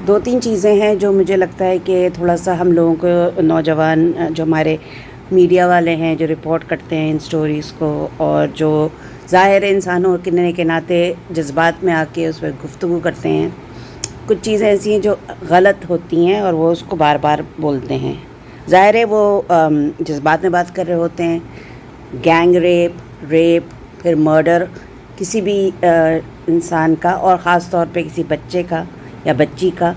دو تین چیزیں ہیں جو مجھے لگتا ہے کہ تھوڑا سا ہم لوگوں کو نوجوان جو ہمارے میڈیا والے ہیں جو رپورٹ کرتے ہیں ان سٹوریز کو، اور جو ظاہر انسانوں کے ناطے جذبات میں آ کے اس پہ گفتگو کرتے ہیں، کچھ چیزیں ایسی ہیں جو غلط ہوتی ہیں اور وہ اس کو بار بار بولتے ہیں. ظاہر ہے وہ جذبات میں بات کر رہے ہوتے ہیں. گینگ ریپ پھر مرڈر کسی بھی انسان کا، اور خاص طور پہ کسی بچے کا یا بچی کا،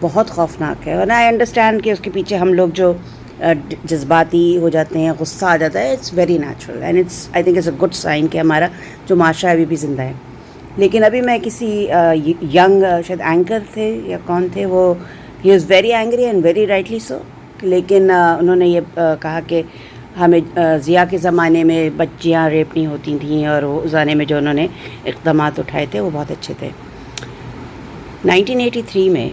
بہت خوفناک ہے. اور آئی انڈرسٹینڈ کہ اس کے پیچھے ہم لوگ جو جذباتی ہو جاتے ہیں، غصہ آ جاتا ہے. It's very natural and I think it's a good sign کہ ہمارا جو معاشرہ ابھی بھی زندہ ہے. لیکن ابھی میں کسی ینگ شاید اینکر تھے یا کون تھے، وہ he was very angry and very rightly so. لیکن انہوں نے یہ کہا کہ ہمیں ضیاء کے زمانے میں بچیاں ریپ نہیں ہوتی تھیں، اور وہ اس زمانے میں جو انہوں نے اقدامات اٹھائے تھے وہ بہت اچھے تھے. 1983 میں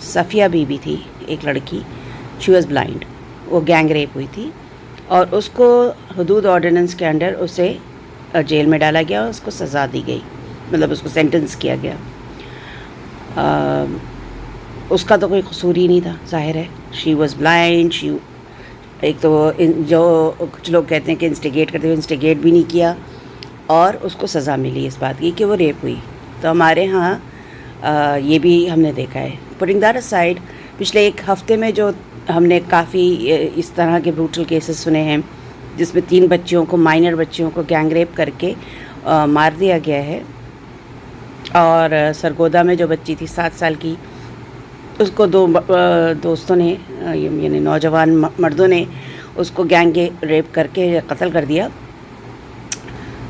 صفیہ بی بی تھی ایک لڑکی، شی واز بلائنڈ. وہ گینگ ریپ ہوئی تھی اور اس کو حدود آرڈیننس کے انڈر اسے جیل میں ڈالا گیا اور اس کو سزا دی گئی، مطلب اس کو سینٹنس کیا گیا. اس کا تو کوئی قصور ہی نہیں تھا، ظاہر ہے. She was blind. ایک تو جو کچھ لوگ کہتے ہیں کہ انسٹیگیٹ کرتے ہوئے انسٹیگیٹ بھی نہیں کیا، اور اس کو سزا ملی اس بات کی کہ وہ ریپ ہوئی. تو ہمارے ہاں یہ بھی ہم نے دیکھا ہے. پٹنگ دیٹ اسائڈ، پچھلے ایک ہفتے میں جو ہم نے کافی اس طرح کے بروٹل کیسز سنے ہیں جس میں 3 بچیوں کو، مائنر بچیوں کو گینگ ریپ کر کے مار دیا گیا ہے. اور سرگودا میں جو بچی تھی 7 سال کی، اس کو 2 دوستوں نے، یعنی نوجوان مردوں نے اس کو گینگ ریپ کر کے قتل کر دیا.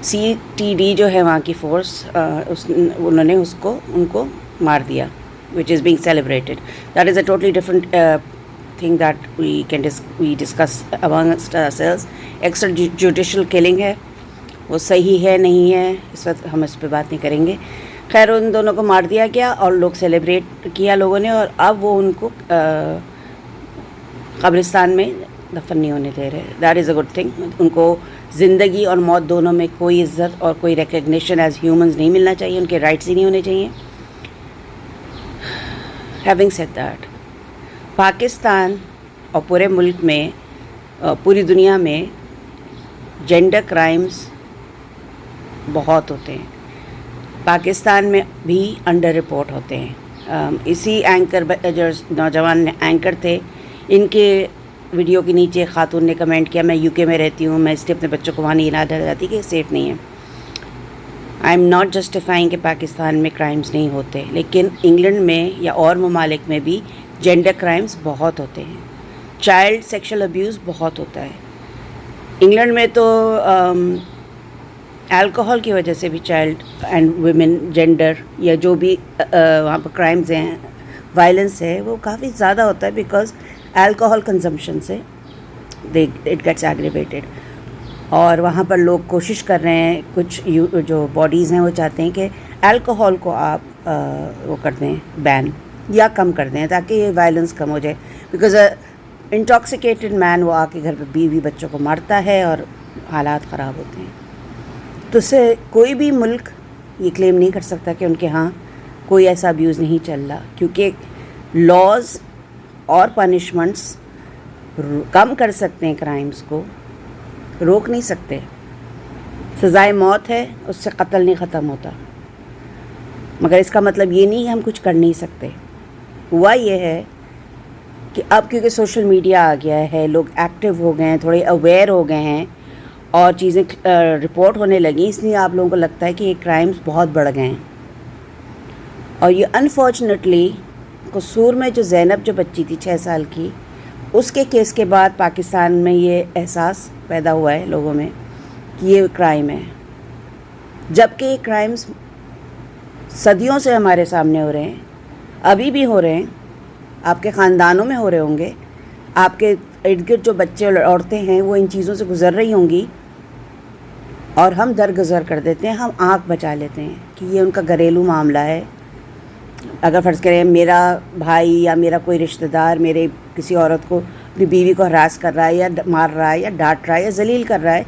CTD جو ہے وہاں کی فورس، انہوں نے ان کو مار دیا، which is being celebrated. That is a totally different thing that we discuss amongst ourselves. Extra judicial killing ہے، وہ صحیح ہے نہیں ہے، اس وقت ہم اس پہ بات نہیں کریں گے. خیر، ان دونوں کو مار دیا گیا اور لوگ سیلیبریٹ کیا لوگوں نے، اور اب وہ ان کو قبرستان میں دفن نہیں ہونے دے رہے. That is a good thing. ان کو زندگی اور موت دونوں میں کوئی عزت اور کوئی ریکگنیشن ایز ہیومنز نہیں ملنا چاہیے، ان کے رائٹس ہی نہیں ہونے چاہیے. ہیونگ سیڈ دیٹ، پاکستان اور پورے ملک میں، پوری دنیا میں جینڈر کرائمز بہت ہوتے ہیں. پاکستان میں بھی انڈر رپورٹ ہوتے ہیں. اسی اینکر جو نوجوان اینکر تھے، ان کے ویڈیو کے نیچے خاتون نے کمنٹ کیا، میں UK میں رہتی ہوں، میں اس لیے اپنے بچوں کو وہاں نہیں لانا چاہتی کہ سیف نہیں ہے. آئی ایم ناٹ جسٹیفائنگ کہ پاکستان میں کرائمز نہیں ہوتے، لیکن انگلینڈ میں یا اور ممالک میں بھی جینڈر کرائمز بہت ہوتے ہیں. چائلڈ سیکشل ابیوز بہت ہوتا ہے. انگلینڈ میں تو الکوہل کی وجہ سے بھی چائلڈ اینڈ ویمن جینڈر یا جو بھی وہاں پر کرائمز ہیں، وائلنس ہے، وہ کافی زیادہ ہوتا ہے، بیکاز الکوہل کنزمپشن سے اٹ گیٹس ایگریویٹڈ. اور وہاں پر لوگ کوشش کر رہے ہیں، کچھ جو باڈیز ہیں وہ چاہتے ہیں کہ الکوہل کو آپ وہ کر دیں، بین یا کم کر دیں، تاکہ یہ وائلنس کم ہو جائے. بیکاز انٹاکسیکیٹڈ مین وہ آ کے گھر پہ بیوی بچوں کو مارتا ہے اور حالات خراب ہوتے ہیں. تو اس سے کوئی بھی ملک یہ کلیم نہیں کر سکتا کہ ان کے ہاں کوئی ایسا ابیوز نہیں چل رہا، کیونکہ لاز اور پنشمنٹس کم کر سکتے ہیں، کرائمز کو روک نہیں سکتے. سزائے موت ہے، اس سے قتل نہیں ختم ہوتا، مگر اس کا مطلب یہ نہیں کہ ہم کچھ کر نہیں سکتے. ہوا یہ ہے کہ اب کیونکہ سوشل میڈیا آ گیا ہے، لوگ ایکٹیو ہو گئے ہیں، تھوڑے اویئر ہو گئے ہیں اور چیزیں رپورٹ ہونے لگیں، اس لیے آپ لوگوں کو لگتا ہے کہ یہ کرائمز بہت بڑھ گئے ہیں. اور یہ انفارچونیٹلی قصور میں جو زینب جو بچی تھی 6 سال کی، اس کے کیس کے بعد پاکستان میں یہ احساس پیدا ہوا ہے لوگوں میں کہ یہ کرائم ہے، جبکہ یہ کرائمز صدیوں سے ہمارے سامنے ہو رہے ہیں، ابھی بھی ہو رہے ہیں، آپ کے خاندانوں میں ہو رہے ہوں گے، آپ کے ارد گرد جو بچے اور عورتیں ہیں وہ ان چیزوں سے گزر رہی ہوں گی، اور ہم درگزر کر دیتے ہیں، ہم آنکھ بچا لیتے ہیں کہ یہ ان کا گھریلو معاملہ ہے. اگر فرض کریں میرا بھائی یا میرا کوئی رشتہ دار میرے کسی عورت کو، اپنی بیوی کو ہراس کر رہا ہے یا مار رہا ہے یا ڈانٹ رہا ہے یا ذلیل کر رہا ہے،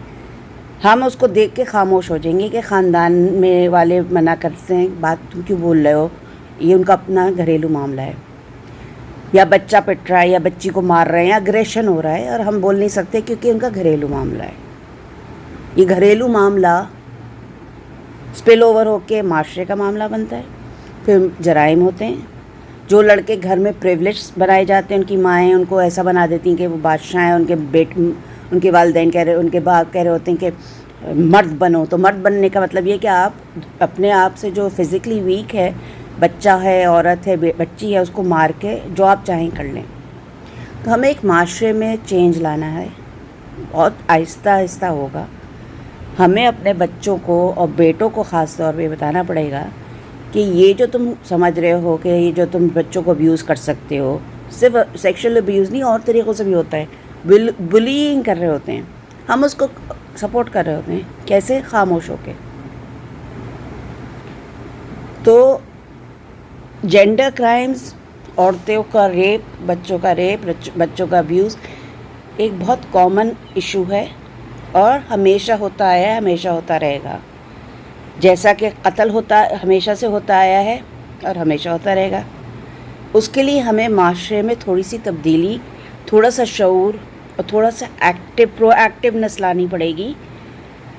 ہم اس کو دیکھ کے خاموش ہو جائیں گے کہ خاندان میں والے منع کرتے ہیں، بات تم کیوں بول رہے ہو، یہ ان کا اپنا گھریلو معاملہ ہے. یا بچہ پٹ رہا ہے یا بچی کو مار رہے ہیں یا اگریشن ہو رہا ہے، اور ہم بول نہیں سکتے کیونکہ ان کا گھریلو معاملہ ہے. یہ گھریلو معاملہ اسپل اوور ہو کے معاشرے کا معاملہ بنتا ہے، پھر جرائم ہوتے ہیں. جو لڑکے گھر میں پریولیج بنائے جاتے ہیں، ان کی مائیں ان کو ایسا بنا دیتی ہیں کہ وہ بادشاہ ہیں، ان کے والدین کہہ رہے، ان کے باپ کہہ رہے ہوتے ہیں کہ مرد بنو. تو مرد بننے کا مطلب یہ کہ آپ اپنے آپ سے جو فزیکلی ویک ہے، بچہ ہے، عورت ہے، بچی ہے، اس کو مار کے جو آپ چاہیں کر لیں. تو ہمیں ایک معاشرے میں چینج لانا ہے، بہت آہستہ آہستہ ہوگا. ہمیں اپنے بچوں کو اور بیٹوں کو خاص طور پہ بتانا پڑے گا کہ یہ جو تم سمجھ رہے ہو کہ یہ جو تم بچوں کو ابیوز کر سکتے ہو، صرف سیکشل ابیوز نہیں، اور طریقوں سے بھی ہوتا ہے. بلینگ کر رہے ہوتے ہیں، ہم اس کو سپورٹ کر رہے ہوتے ہیں. کیسے؟ خاموش ہو کے. تو جینڈر کرائمز، عورتوں کا ریپ، بچوں کا ریپ، بچوں کا ابیوز ایک بہت کامن ایشو ہے، اور ہمیشہ ہوتا آیا ہے، ہمیشہ ہوتا رہے گا. جیسا کہ قتل ہوتا ہمیشہ سے ہوتا آیا ہے اور ہمیشہ ہوتا رہے گا. اس کے لیے ہمیں معاشرے میں تھوڑی سی تبدیلی، تھوڑا سا شعور اور تھوڑا سا پرو ایکٹیونیس لانی پڑے گی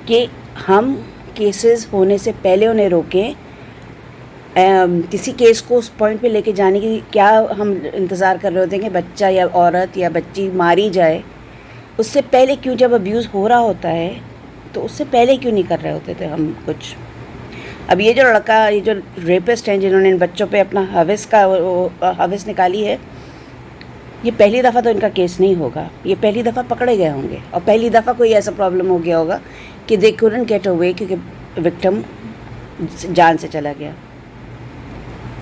کہ ہم کیسز ہونے سے پہلے انہیں روکیں. کسی کیس کو اس پوائنٹ پہ لے کے جانے کی کیا ہم انتظار کر رہے ہوتے ہیں کہ بچہ یا عورت یا بچی ماری جائے؟ اس سے پہلے کیوں، جب ابیوز ہو رہا ہوتا ہے تو اس سے پہلے کیوں نہیں کر رہے ہوتے تھے ہم کچھ؟ اب یہ جو لڑکا، یہ جو ریپسٹ ہیں جنہوں نے ان بچوں پہ اپنا ہوس نکالی ہے، یہ پہلی دفعہ تو ان کا کیس نہیں ہوگا. یہ پہلی دفعہ پکڑے گئے ہوں گے، اور پہلی دفعہ کوئی ایسا پرابلم ہو گیا ہوگا کہ دے couldn't get away کیونکہ وکٹم جان سے چلا گیا،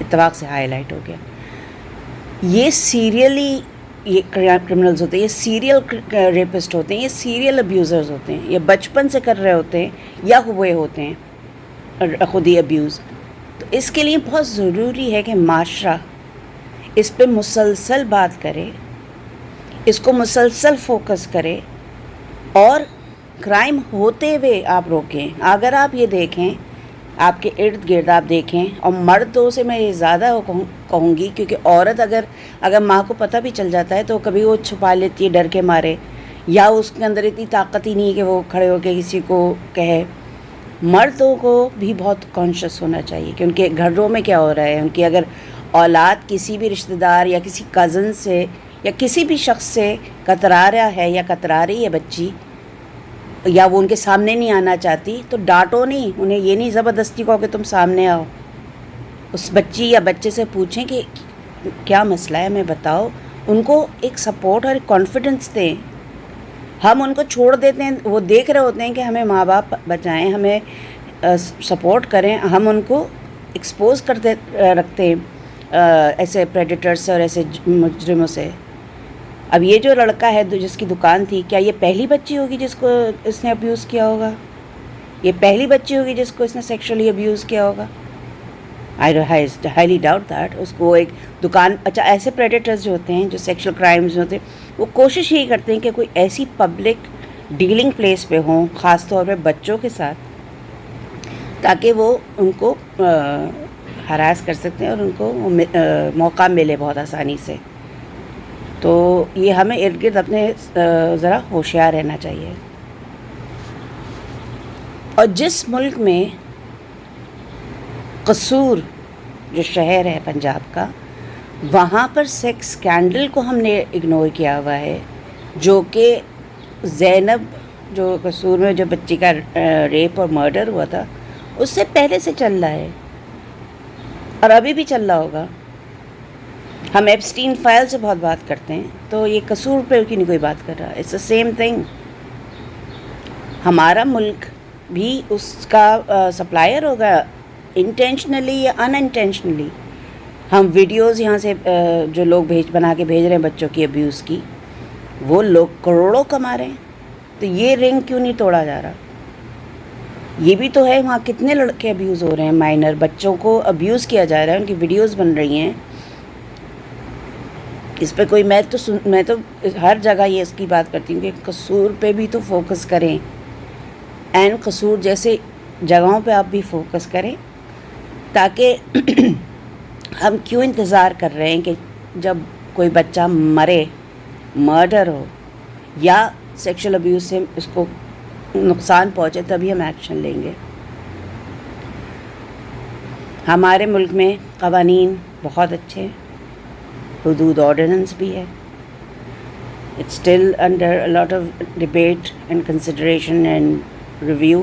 اتفاق سے ہائی لائٹ ہو گیا. یہ سیریلی یہ کرمنلز ہوتے ہیں، یہ سیریل ریپسٹ ہوتے ہیں، یہ سیریل ابیوزرز ہوتے ہیں، یہ بچپن سے کر رہے ہوتے ہیں یا ہوئے ہوتے ہیں خود ہی ابیوز. تو اس کے لیے بہت ضروری ہے کہ معاشرہ اس پہ مسلسل بات کرے، اس کو مسلسل فوکس کرے، اور کرائم ہوتے ہوئے آپ روکیں. اگر آپ یہ دیکھیں، آپ کے ارد گرد آپ دیکھیں، اور مردوں سے میں یہ زیادہ کہوں گی، کیونکہ عورت اگر ماں کو پتہ بھی چل جاتا ہے تو کبھی وہ چھپا لیتی ہے ڈر کے مارے، یا اس کے اندر اتنی طاقت ہی نہیں ہے کہ وہ کھڑے ہو کے کسی کو کہے. مردوں کو بھی بہت کانشیس ہونا چاہیے کہ ان کے گھروں میں کیا ہو رہا ہے. ان کی اگر اولاد کسی بھی رشتہ دار یا کسی کزن سے یا کسی بھی شخص سے کترا رہا ہے یا کترا رہی ہے بچی، یا وہ ان کے سامنے نہیں آنا چاہتی، تو ڈانٹو نہیں انہیں، یہ نہیں زبردستی کہو کہ تم سامنے آؤ. اس بچی یا بچے سے پوچھیں کہ کیا مسئلہ ہے، ہمیں بتاؤ. ان کو ایک سپورٹ اور ایک کانفیڈنس دیں. ہم ان کو چھوڑ دیتے ہیں، وہ دیکھ رہے ہوتے ہیں کہ ہمیں ماں باپ بچائیں، ہمیں سپورٹ کریں، ہم ان کو ایکسپوز کرتے رکھتے ہیں ایسے پریڈیٹرز سے اور ایسے مجرموں سے. اب یہ جو لڑکا ہے جس کی دکان تھی، کیا یہ پہلی بچی ہوگی جس کو اس نے ابیوز کیا ہوگا؟ یہ پہلی بچی ہوگی جس کو اس نے سیکشولی ابیوز کیا ہوگا؟ I highly doubt that. اس کو ایک دکان، اچھا ایسے پریڈیٹرز جو ہوتے ہیں، جو سیکشل کرائمز ہوتے ہیں، وہ کوشش یہی کرتے ہیں کہ کوئی ایسی پبلک ڈیلنگ پلیس پہ ہوں، خاص طور پہ بچوں کے ساتھ، تاکہ وہ ان کو ہراس کر سکتے ہیں اور ان کو موقع ملے بہت آسانی سے. تو یہ ہمیں ارد گرد اپنے ذرا ہوشیار رہنا چاہیے. اور جس ملک میں قصور جو شہر ہے پنجاب کا، وہاں پر سیکس اسکینڈل کو ہم نے اگنور کیا ہوا ہے، جو کہ زینب جو قصور میں جو بچی کا ریپ اور مرڈر ہوا تھا، اس سے پہلے سے چل رہا ہے اور ابھی بھی چل رہا ہوگا. ہم ایپسٹین فائل سے بہت بات کرتے ہیں، تو یہ قصور پہ کی نہیں کوئی بات کر رہا. It's the same thing. ہمارا ملک بھی اس کا سپلائر ہوگا، انٹینشنلی یا ان انٹینشنلی. ہم ویڈیوز یہاں سے جو لوگ بنا کے بھیج رہے ہیں بچوں کی ابیوز کی، وہ لوگ کروڑوں کما رہے ہیں. تو یہ رنگ کیوں نہیں توڑا جا رہا؟ یہ بھی تو ہے. وہاں کتنے لڑکے ابیوز ہو رہے ہیں، مائنر بچوں کو ابیوز کیا جا رہا ہے، ان کی ویڈیوز بن رہی ہیں. اس پہ کوئی میں تو ہر جگہ یہ اس کی بات کرتی ہوں کہ قصور پہ بھی تو فوکس کریں، این قصور جیسے جگہوں پہ آپ بھی فوکس کریں، تاکہ ہم کیوں انتظار کر رہے ہیں کہ جب کوئی بچہ مرے, مرڈر ہو یا سیکشل ابیوز سے اس کو نقصان پہنچے, تبھی ہم ایکشن لیں گے. ہمارے ملک میں قوانین بہت اچھے ہیں, حدود آرڈیننس بھی ہے. It's still under a lot of debate and consideration and review.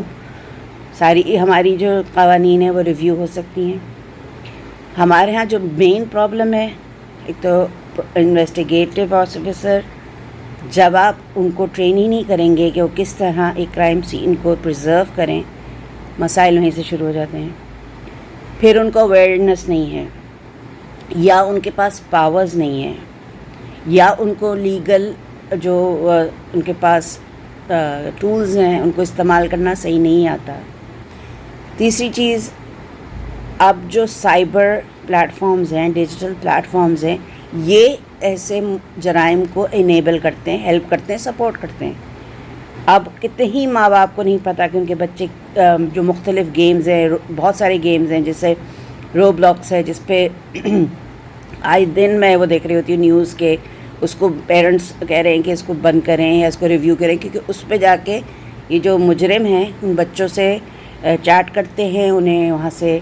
ساری ہماری جو قوانین ہیں وہ ریویو ہو سکتی ہیں. ہمارے ہاں جو مین پرابلم ہے, ایک تو انویسٹیگیٹو آفیسر, جب آپ ان کو ٹرین ہی نہیں کریں گے کہ وہ کس طرح ایک کرائم سین کو پرزرو کریں, مسائل وہیں سے شروع ہو جاتے ہیں. پھر ان کو اویئرنیس نہیں ہے, یا ان کے پاس پاورز نہیں ہیں, یا ان کو لیگل جو ان کے پاس ٹولز ہیں ان کو استعمال کرنا صحیح نہیں آتا. تیسری چیز, اب جو سائبر پلیٹفارمز ہیں, ڈیجیٹل پلیٹفارمز ہیں, یہ ایسے جرائم کو انیبل کرتے ہیں, ہیلپ کرتے ہیں, سپورٹ کرتے ہیں. اب کتنے ہی ماں باپ کو نہیں پتہ کہ ان کے بچے جو مختلف گیمز ہیں, بہت سارے گیمز ہیں, جیسے رو بلاکس ہے, جس پہ آج دن میں وہ دیکھ رہی ہوتی ہوں نیوز کے, اس کو پیرنٹس کہہ رہے ہیں کہ اس کو بند کریں یا اس کو ریویو کریں, کیونکہ اس پہ جا کے یہ جو مجرم ہیں ان بچوں سے چیٹ کرتے ہیں, انہیں وہاں سے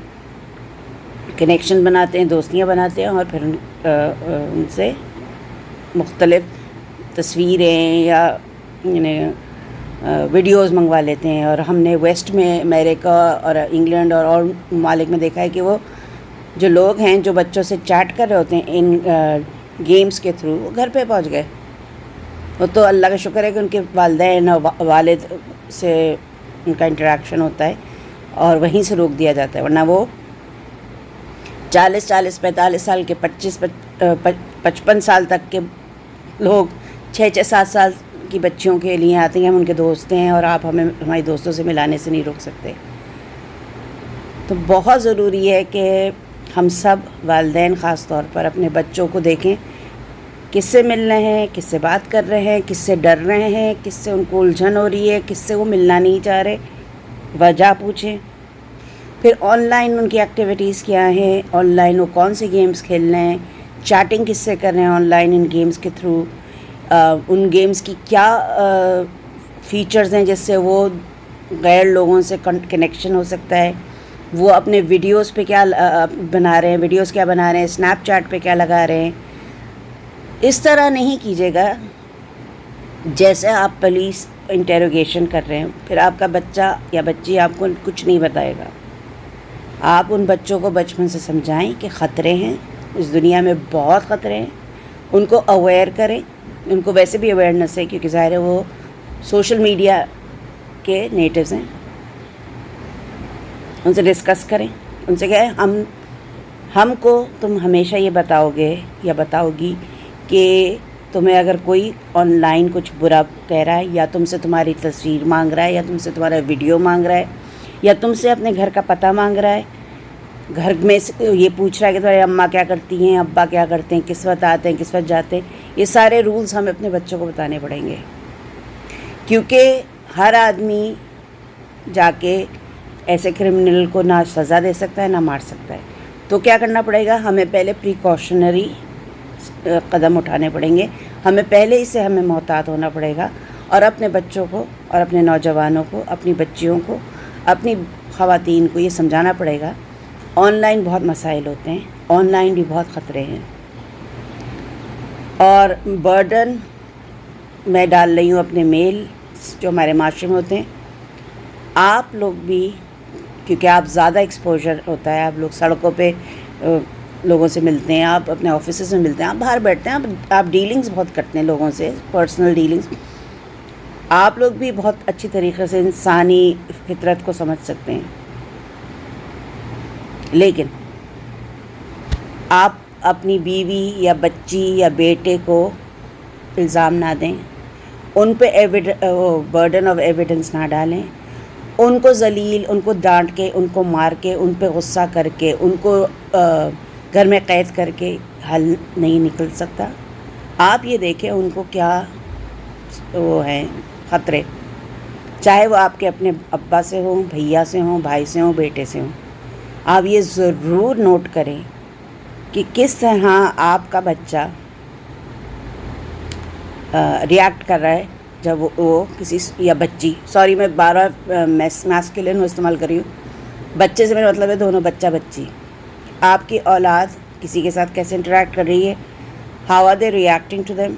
کنیکشن بناتے ہیں, دوستیاں بناتے ہیں, اور پھر ان سے مختلف تصویریں یا ویڈیوز منگوا لیتے ہیں. اور ہم نے ویسٹ میں, امریکہ اور انگلینڈ اور ممالک میں دیکھا ہے کہ وہ جو لوگ ہیں جو بچوں سے چیٹ کر رہے ہوتے ہیں ان گیمز کے تھرو, وہ گھر پہ پہنچ گئے. وہ تو اللہ کا شکر ہے کہ ان کے والدین اور والد سے ان کا انٹریکشن ہوتا ہے اور وہیں سے روک دیا جاتا ہے, ورنہ وہ 40-45 سال کے 55 سال تک کے لوگ 6-7 سال کی بچیوں کے لیے آتے ہیں, ہم ان کے دوست ہیں اور آپ ہمیں ہماری دوستوں سے ملانے سے نہیں روک سکتے. تو بہت ضروری ہے کہ ہم سب والدین خاص طور پر اپنے بچوں کو دیکھیں, کس سے مل رہے ہیں, کس سے بات کر رہے ہیں, کس سے ڈر رہے ہیں, کس سے ان کو الجھن ہو رہی ہے, کس سے وہ ملنا نہیں چاہ رہے, وجہ پوچھیں. پھر آن لائن ان کی ایکٹیویٹیز کیا ہیں, آن لائن وہ کون سے گیمز کھیل رہے ہیں, چیٹنگ کس سے کر رہے ہیں آن لائن ان گیمز کے تھرو, ان گیمز کی کیا فیچرز ہیں جس سے وہ غیر لوگوں سے کنیکشن ہو سکتا ہے, وہ اپنے ویڈیوز پہ کیا بنا رہے ہیں, ویڈیوز کیا بنا رہے ہیں, اسنیپ چیٹ پہ کیا لگا رہے ہیں. اس طرح نہیں کیجیے گا جیسے آپ پولیس انٹیروگیشن کر رہے ہیں, پھر آپ کا بچہ یا بچی آپ کو کچھ نہیں بتائے گا. آپ ان بچوں کو بچپن سے سمجھائیں کہ خطرے ہیں, اس دنیا میں بہت خطرے ہیں, ان کو اویئر کریں. ان کو ویسے بھی اویئرنیس ہے کیونکہ ظاہر ہے وہ سوشل میڈیا کے نیٹیوز ہیں. ان سے ڈسکس کریں, ان سے کہیں ہم کو تم ہمیشہ یہ بتاؤ گے یا بتاؤ گی کہ تمہیں اگر کوئی آن لائن کچھ برا کہہ رہا ہے, یا تم سے تمہاری تصویر مانگ رہا ہے, یا تم سے تمہارا ویڈیو مانگ رہا ہے, یا تم سے اپنے گھر کا پتہ مانگ رہا ہے, گھر میں یہ پوچھ رہا ہے کہ تمہاری اماں کیا کرتی ہیں, ابا کیا کرتے ہیں, کس وقت آتے ہیں, کس وقت جاتے ہیں, یہ سارے رولز ہمیں اپنے بچوں کو بتانے پڑیں گے. کیونکہ ہر آدمی جا کے ایسے کرمنل کو نہ سزا دے سکتا ہے نہ مار سکتا ہے. تو کیا کرنا پڑے گا, ہمیں پہلے پریکاشنری قدم اٹھانے پڑیں گے, ہمیں پہلے ہی سے ہمیں محتاط ہونا پڑے گا, اور اپنے بچوں کو اور اپنے نوجوانوں کو, اپنی بچیوں کو, اپنی خواتین کو یہ سمجھانا پڑے گا آن لائن بہت مسائل ہوتے ہیں, آن لائن بھی بہت خطرے ہیں. اور برڈن میں ڈال رہی ہوں اپنے میل جو ہمارے معاشرے میں ہوتے ہیں. آپ لوگ بھی, کیونکہ آپ زیادہ ایکسپوجر ہوتا ہے, آپ لوگ سڑکوں پہ لوگوں سے ملتے ہیں, آپ اپنے آفیسز میں ملتے ہیں, آپ باہر بیٹھتے ہیں, آپ ڈیلنگز بہت کرتے ہیں لوگوں سے, پرسنل ڈیلنگز. آپ لوگ بھی بہت اچھی طریقے سے انسانی فطرت کو سمجھ سکتے ہیں, لیکن آپ اپنی بیوی یا بچی یا بیٹے کو الزام نہ دیں, ان پہ برڈن آف ایویڈنس نہ ڈالیں, ان کو ذلیل, ان کو ڈانٹ کے, ان کو مار کے, ان پہ غصہ کر کے, ان کو گھر میں قید کر کے حل نہیں نکل سکتا. آپ یہ دیکھیں ان کو کیا وہ ہیں خطرے, چاہے وہ آپ کے اپنے ابا سے ہوں, بھیا سے ہوں, بھائی سے ہوں, بیٹے سے ہوں. آپ یہ ضرور نوٹ کریں کہ کس طرح آپ کا بچہ ریئیکٹ کر رہا ہے جب وہ کسی یا بچی، سوری میں بار بار میسکولن وہ استعمال کر رہی ہوں، بچے سے میرا مطلب ہے دونوں بچہ بچی، آپ کی اولاد کسی کے ساتھ کیسے انٹریکٹ کر رہی ہے، how are they reacting to them.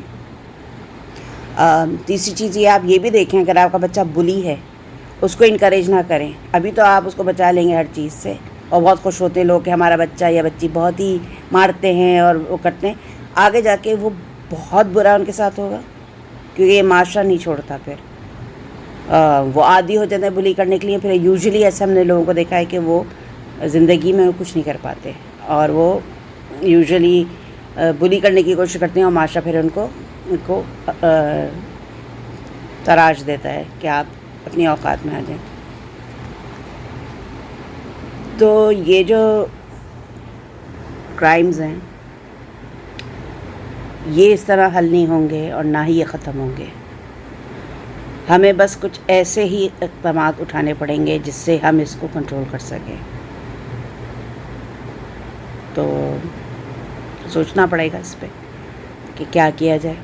تیسری چیز یہ آپ یہ بھی دیکھیں اگر آپ کا بچہ بلی ہے اس کو انکریج نہ کریں. ابھی تو آپ اس کو بچا لیں گے ہر چیز سے اور بہت خوش ہوتے ہیں لوگ کہ ہمارا بچہ یا بچی بہت ہی مارتے ہیں اور وہ کرتے ہیں، آگے جا کے وہ بہت برا ان کے ساتھ ہوگا کیونکہ یہ معاشرہ نہیں چھوڑتا. پھر وہ عادی ہو جاتے ہیں بلی کرنے کے لیے. پھر یوزلی ایسے ہم نے لوگوں کو دیکھا ہے کہ وہ زندگی میں کچھ نہیں کر پاتے اور وہ یوزلی بلی کرنے کی کوشش کرتے ہیں اور معاشرہ پھر ان کو تراش دیتا ہے کہ آپ اپنی اوقات میں آ جائیں. تو یہ جو کرائمز ہیں یہ اس طرح حل نہیں ہوں گے اور نہ ہی یہ ختم ہوں گے. ہمیں بس کچھ ایسے ہی اقدامات اٹھانے پڑیں گے جس سے ہم اس کو کنٹرول کر سکیں. تو سوچنا پڑے گا اس پہ کہ کیا کیا جائے.